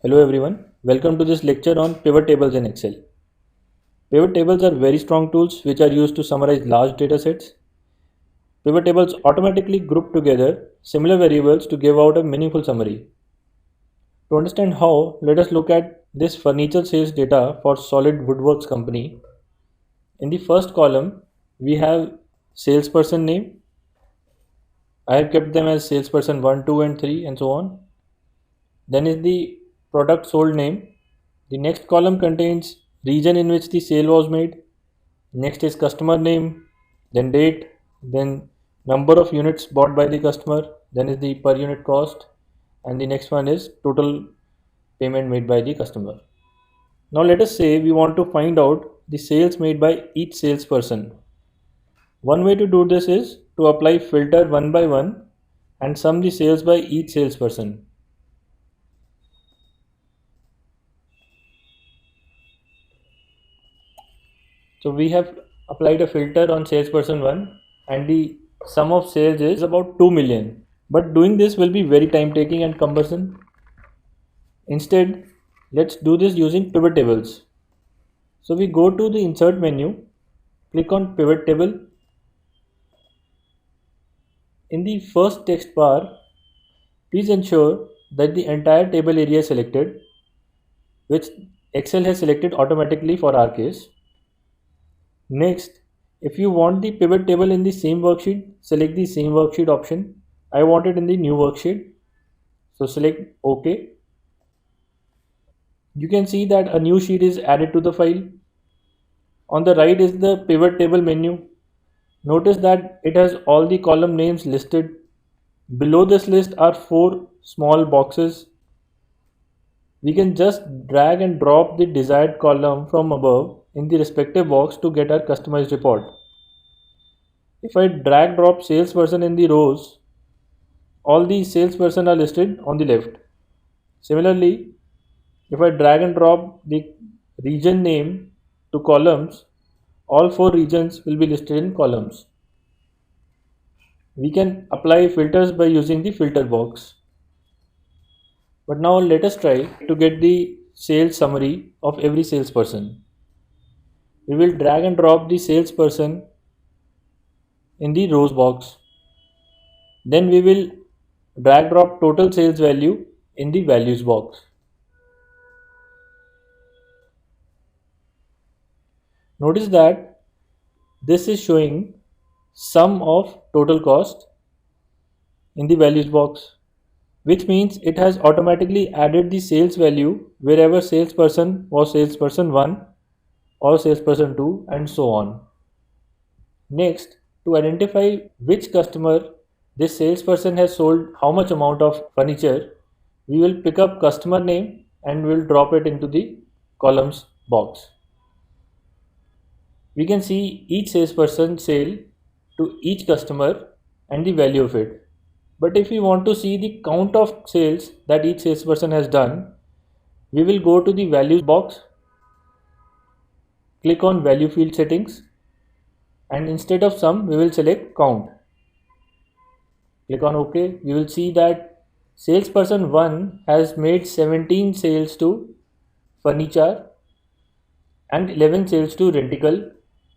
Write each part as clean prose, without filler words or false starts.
Hello everyone, welcome to this lecture on pivot tables in Excel. Pivot tables are very strong tools which are used to summarize large data sets. Pivot tables automatically group together similar variables to give out a meaningful summary. To understand how, let us look at this furniture sales data for Solid Woodworks company. In the first column, we have salesperson name. I have kept them as salesperson 1, 2 and 3 and so on. Then is the product sold name. The next column contains region in which the sale was made. Next is customer name, then date, then number of units bought by the customer, then is the per unit cost, and the next one is total payment made by the customer. Now let us say we want to find out the sales made by each salesperson. One way to do this is to apply filter one by one and sum the sales by each salesperson. So we have applied a filter on salesperson 1 and the sum of sales is about 2 million. But doing this will be very time taking and cumbersome. Instead, let's do this using pivot tables. So we go to the insert menu, click on pivot table. In the first text bar, please ensure that the entire table area is selected, which Excel has selected automatically for our case. Next, if you want the pivot table in the same worksheet, select the same worksheet option. I want it in the new worksheet. So select OK. You can see that a new sheet is added to the file. On the right is the pivot table menu. Notice that it has all the column names listed. Below this list are 4 small boxes. We can just drag and drop the desired column from above in the respective box to get our customized report. If I drag drop salesperson in the rows, all the salesperson are listed on the left. Similarly, if I drag and drop the region name to columns, all 4 regions will be listed in columns. We can apply filters by using the filter box. But now let us try to get the sales summary of every salesperson. We will drag and drop the salesperson in the rows box. Then we will drag drop total sales value in the values box. Notice that this is showing sum of total cost in the values box, which means it has automatically added the sales value wherever salesperson was salesperson 1 or salesperson 2 and so on. Next, to identify which customer this salesperson has sold how much amount of furniture, we will pick up customer name and will drop it into the columns box. We can see each salesperson sale to each customer and the value of it. But if we want to see the count of sales that each salesperson has done, we will go to the values box, click on value field settings, and instead of sum, we will select count. Click on OK. You will see that salesperson 1 has made 17 sales to furniture and 11 sales to renticle.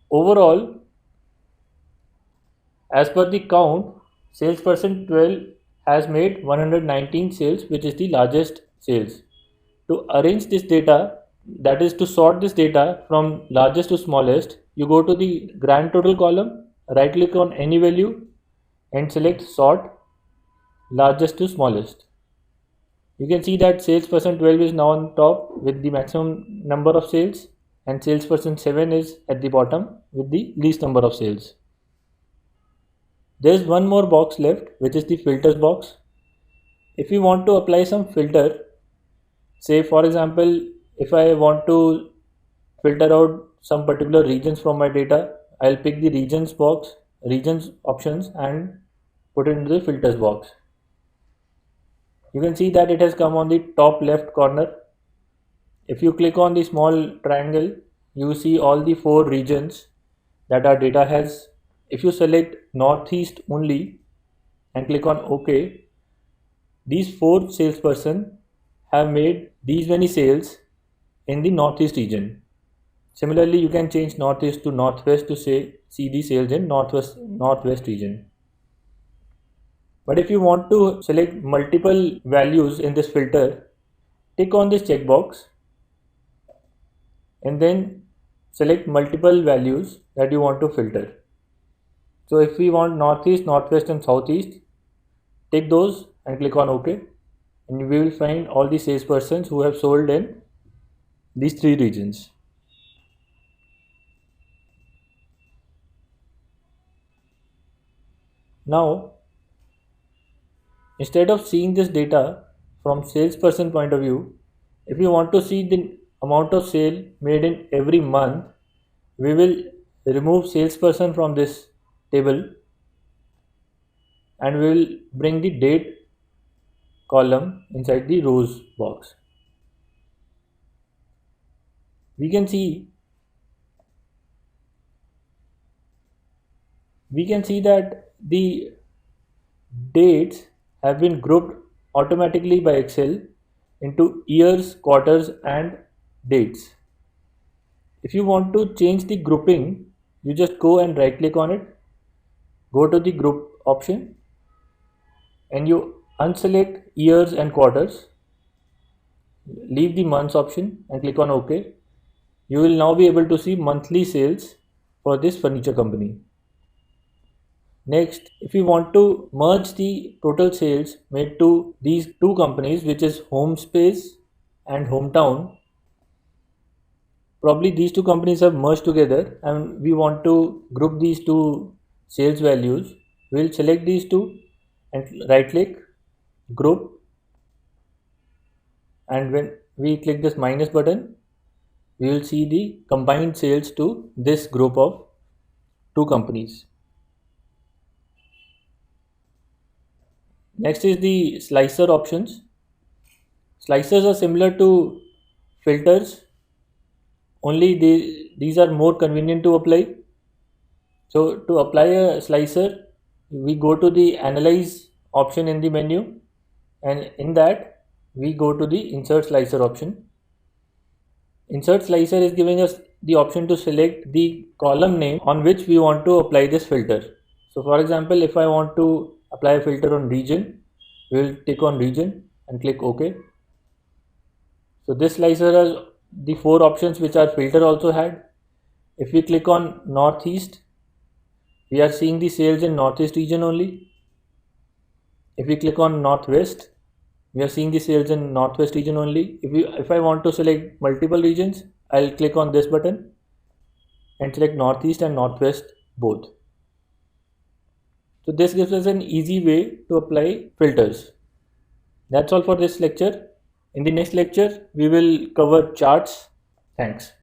Overall, as per the count, salesperson 12 has made 119 sales, which is the largest sales. To arrange this data, that is to sort this data from largest to smallest, you go to the grand total column, right click on any value and select sort largest to smallest. You can see that salesperson 12 is now on top with the maximum number of sales and salesperson 7 is at the bottom with the least number of sales. There is one more box left, which is the filters box. If you want to apply some filter, say for example, if I want to filter out some particular regions from my data, I'll pick the regions box, regions options and put it into the filters box. You can see that it has come on the top left corner. If you click on the small triangle, you see all the 4 regions that our data has. If you select northeast only and click on OK, these 4 salesperson have made these many sales in the northeast region. Similarly, you can change northeast to northwest to say see the sales in northwest region. But if you want to select multiple values in this filter, tick on this checkbox and then select multiple values that you want to filter. So if we want northeast, northwest and southeast, tick those and click on OK, and we will find all the salespersons who have sold in these three regions. Now, instead of seeing this data from salesperson point of view, if you want to see the amount of sale made in every month, we will remove salesperson from this table and we will bring the date column inside the rows box. We can see that the dates have been grouped automatically by Excel into years, quarters and dates. If you want to change the grouping, you just go and right click on it, go to the group option and you unselect years and quarters, leave the months option and click on OK. You will now be able to see monthly sales for this furniture company. Next, if you want to merge the total sales made to these two companies, which is Homespace and Hometown, probably these two companies have merged together and we want to group these two sales values, we'll select these two and right click, group, and when we click this minus button, we will see the combined sales to this group of two companies. Next is the slicer options. Slicers are similar to filters, only these are more convenient to apply. So to apply a slicer, we go to the analyze option in the menu and in that we go to the insert slicer option. Insert slicer is giving us the option to select the column name on which we want to apply this filter. So for example, if I want to apply a filter on region, we will tick on region and click OK. So this slicer has the four options which our filter also had. If we click on northeast, we are seeing the sales in northeast region only. If we click on northwest, we are seeing the sales in northwest region only. If I want to select multiple regions, I'll click on this button and select northeast and northwest both. So this gives us an easy way to apply filters. That's all for this lecture. In the next lecture, we will cover charts. Thanks.